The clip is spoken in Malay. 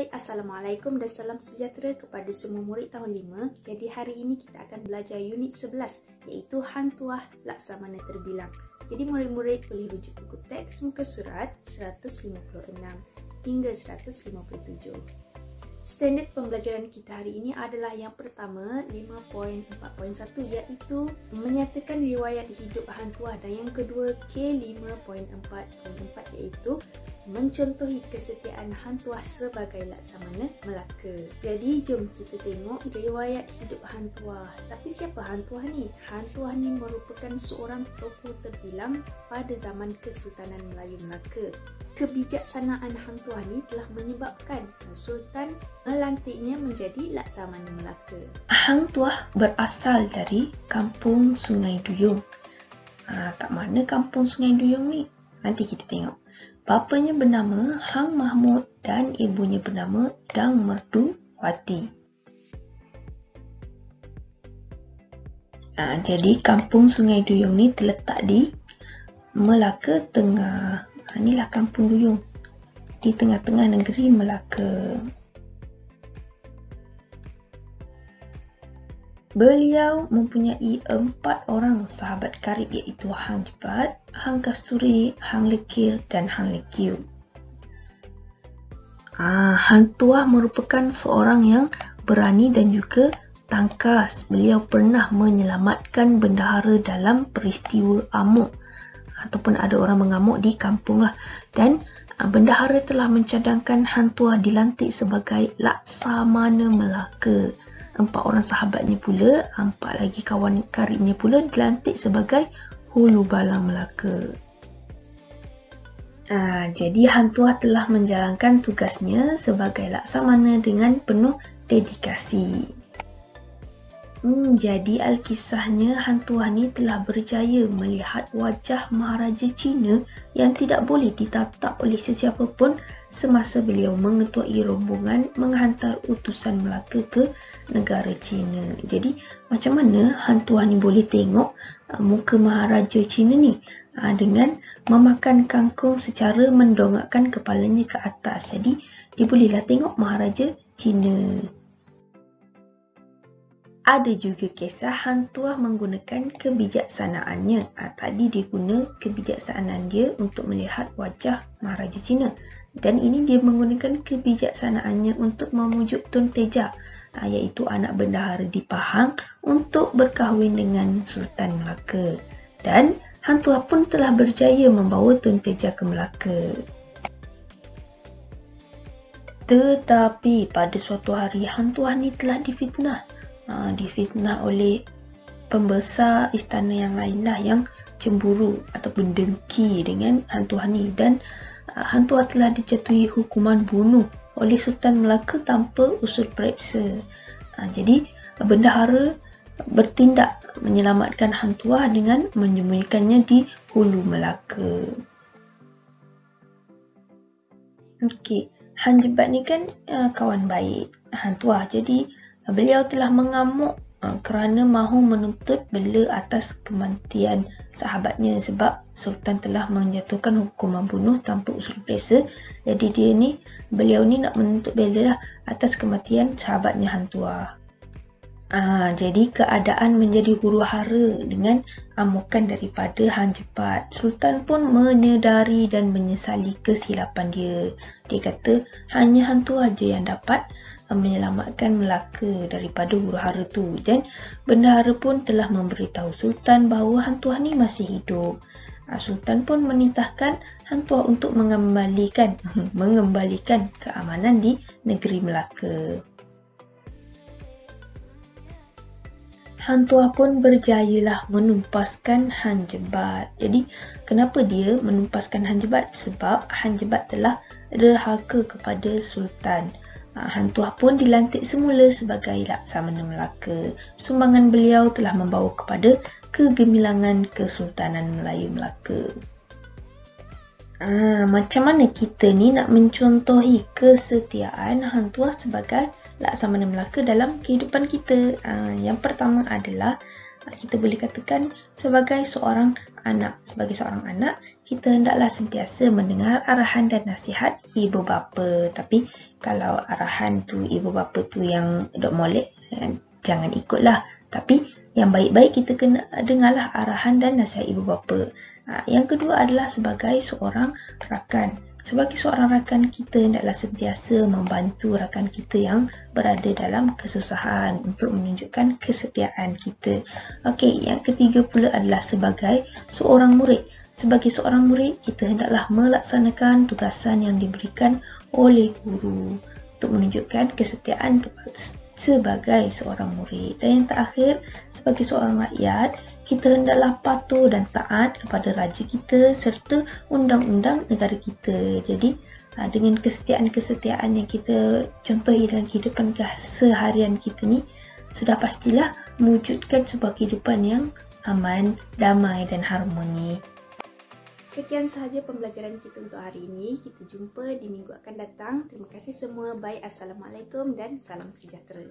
Assalamualaikum dan salam sejahtera kepada semua murid tahun 5. Jadi hari ini kita akan belajar unit 11 iaitu Hang Tuah Laksamana Terbilang. Jadi murid-murid boleh rujuk buku teks muka surat 156 hingga 157. Standard pembelajaran kita hari ini adalah yang pertama 5.4.1 iaitu menyatakan riwayat hidup Hang Tuah, dan yang kedua K5.4.4 iaitu mencontohi kesetiaan Hang Tuah sebagai Laksamana Melaka. Jadi jom kita tengok riwayat hidup Hang Tuah. Tapi siapa Hang Tuah ni? Hang Tuah ni merupakan seorang tokoh terbilang pada zaman Kesultanan Melayu Melaka. Kebijaksanaan Hang Tuah ni telah menyebabkan Sultan melantiknya menjadi Laksamana Melaka. Hang Tuah berasal dari kampung Sungai Duyung. Kat mana kampung Sungai Duyung ni? Nanti kita tengok. Bapanya bernama Hang Mahmud dan ibunya bernama Dang Mertuwati. Jadi kampung Sungai Duyung ni terletak di Melaka Tengah. Inilah kampung Duyung di tengah-tengah negeri Melaka. Beliau mempunyai 4 orang sahabat karib iaitu Hang Jebat, Hang Kasturi, Hang Lekir dan Hang Lekiu. Hang Tuah merupakan seorang yang berani dan juga tangkas. Beliau pernah menyelamatkan bendahara dalam peristiwa amuk ataupun ada orang mengamuk di kampung lah. Dan bendahara telah mencadangkan Hang Tuah dilantik sebagai Laksamana Melaka. 4 orang sahabatnya pula, 4 lagi kawan karibnya pula dilantik sebagai Hulu Balang Melaka. Jadi Hang Tuah telah menjalankan tugasnya sebagai Laksamana dengan penuh dedikasi. Jadi alkisahnya Hang Tuah ni telah berjaya melihat wajah Maharaja Cina yang tidak boleh ditatap oleh sesiapa pun semasa beliau mengetuai rombongan menghantar utusan Melaka ke negara Cina. Jadi macam mana Hang Tuah ni boleh tengok muka Maharaja Cina ni dengan memakan kangkung secara mendongakkan kepalanya ke atas. Jadi dia bolehlah tengok Maharaja Cina. Ada juga kisah Hang Tuah menggunakan kebijaksanaannya. Tadi dia guna kebijaksanaan dia untuk melihat wajah Maharaja Cina. Dan ini dia menggunakan kebijaksanaannya untuk memujuk Tun Teja, iaitu anak bendahara di Pahang, untuk berkahwin dengan Sultan Melaka. Dan Hang Tuah pun telah berjaya membawa Tun Teja ke Melaka. Tetapi pada suatu hari Hang Tuah ni telah difitnah. Difitnah oleh pembesar istana yang lain lah yang cemburu ataupun dengki dengan Hang Tuah ni, dan Hang Tuah telah dijatuhi hukuman bunuh oleh Sultan Melaka tanpa usul periksa. Jadi bendahara bertindak menyelamatkan Hang Tuah dengan menyembunyikannya di Hulu Melaka. Hang Jebat ni kan kawan baik Hang Tuah. Jadi beliau telah mengamuk kerana mahu menuntut bela atas kematian sahabatnya, sebab Sultan telah menjatuhkan hukuman bunuh tanpa usul periksa. Jadi beliau ni nak menuntut bela lah atas kematian sahabatnya Hang Tuah. Jadi keadaan menjadi huru-hara dengan amukan daripada Hang Jebat. Sultan pun menyedari dan menyesali kesilapan dia. Dia kata hanya Hang Tuah je yang dapat menyelamatkan Melaka daripada huru-hara tu, dan bendahara pun telah memberitahu Sultan bahawa Hang Tuah ni masih hidup. Sultan pun menitahkan Hang Tuah untuk mengembalikan keamanan di negeri Melaka. Hang Tuah pun berjayalah menumpaskan Hang Jebat. Jadi kenapa dia menumpaskan Hang Jebat? Sebab Hang Jebat telah derhaka kepada Sultan. Hang Tuah pun dilantik semula sebagai Laksamana Melaka. Sumbangan beliau telah membawa kepada kegemilangan Kesultanan Melayu Melaka. Macam mana kita ni nak mencontohi kesetiaan Hang Tuah sebagai Laksamana Melaka dalam kehidupan kita? Yang pertama adalah kita boleh katakan sebagai seorang anak. Sebagai seorang anak, kita hendaklah sentiasa mendengar arahan dan nasihat ibu bapa. Tapi kalau arahan tu ibu bapa tu yang dok molek, jangan ikutlah. Tapi yang baik-baik kita kena dengarlah arahan dan nasihat ibu bapa. Yang kedua adalah sebagai seorang rakan. Sebagai seorang rakan, kita hendaklah sentiasa membantu rakan kita yang berada dalam kesusahan untuk menunjukkan kesetiaan kita. Okey, yang ketiga pula adalah sebagai seorang murid. Sebagai seorang murid, kita hendaklah melaksanakan tugasan yang diberikan oleh guru untuk menunjukkan kesetiaan sebagai seorang murid. Dan yang terakhir, sebagai seorang rakyat, kita hendaklah patuh dan taat kepada raja kita serta undang-undang negara kita. Jadi, dengan kesetiaan-kesetiaan yang kita contohi dalam kehidupan seharian kita ni, sudah pastilah mewujudkan sebuah kehidupan yang aman, damai dan harmoni. Sekian sahaja pembelajaran kita untuk hari ini. Kita jumpa di minggu akan datang. Terima kasih semua. Bye. Assalamualaikum dan salam sejahtera.